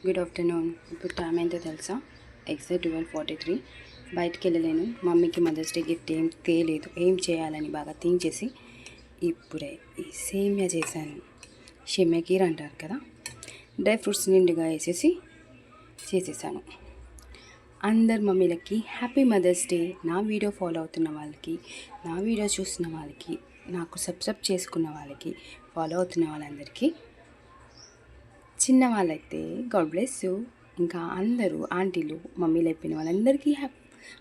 Good afternoon. ఇప్పుడు time ఏంటో తెలుసా? ఎగ్జాక్ట్ 12:43. బయటికి వెళ్ళలేను, మమ్మీకి మదర్స్ డే గిఫ్ట్ ఏం తేలేదు, ఏం చేయాలని బాగా థింక్ చేసి ఇప్పుడే ఈ సేమియా చేశాను. షెమ్యా కీర్ అంటారు కదా, డ్రై ఫ్రూట్స్ నిండుగా వేసేసి చేసేసాను. అందరు మమ్మీలకి హ్యాపీ మదర్స్ డే. నా వీడియో ఫాలో అవుతున్న వాళ్ళకి, నా వీడియో చూస్తున్న వాళ్ళకి, నాకు సబ్స్క్రైబ్ చేసుకున్న వాళ్ళకి, ఫాలో అవుతున్న వాళ్ళందరికీ, చిన్న వాళ్ళైతే గాడ్ బ్లెస్ యూ. ఇంకా అందరూ ఆంటీలు మమ్మీలు అయిపోయిన వాళ్ళందరికీ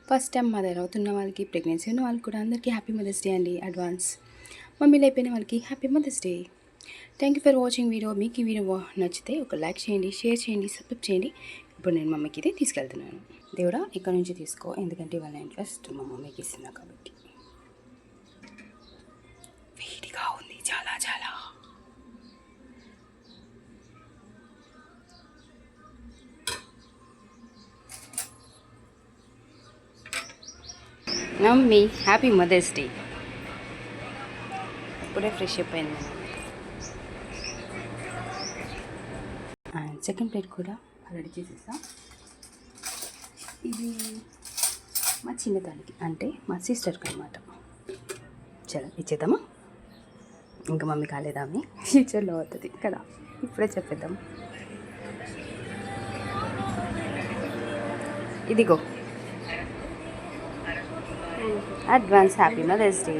ఫస్ట్ టైం మదర్ అవుతున్న వాళ్ళకి, ప్రెగ్నెన్సీ ఉన్న వాళ్ళకి కూడా అందరికీ హ్యాపీ మదర్స్ డే అండి. అడ్వాన్స్ మమ్మీలు అయిపోయిన వాళ్ళకి happy mother's day. Thank you for watching video. మీకు ఈ వీడియో నచ్చితే ఒక లైక్ చేయండి, షేర్ చేయండి, సబ్స్క్రైబ్ చేయండి. ఇప్పుడు నేను మమ్మీకి ఇది తీసుకెళ్తున్నాను. దేవుడా ఇక్కడ నుంచి తీసుకో, ఎందుకంటే ఇవాళ నేను ఫస్ట్ మా మమ్మీకి ఇస్తున్నా కాబట్టి. వేడిగా ఉంది చాలా చాలా. Mummy happy mother's day. ఇప్పుడే ఫ్రెష్ అప్ అయింది. అండ్ సెకండ్ ప్లేట్ కూడా రెడీ చేసేసా. ఇది మా చిన్నదానికి, అంటే మా సిస్టర్కి అనమాట. చలో ఇచ్చేద్దామా? ఇంకా మమ్మీ కాలేదా? ఆమె ఫ్యూచర్లో అవుతుంది కదా, ఇప్పుడే చెప్పేద్దాం. ఇదిగో అడ్వాన్స్ హ్యాపీ మదర్స్ డే.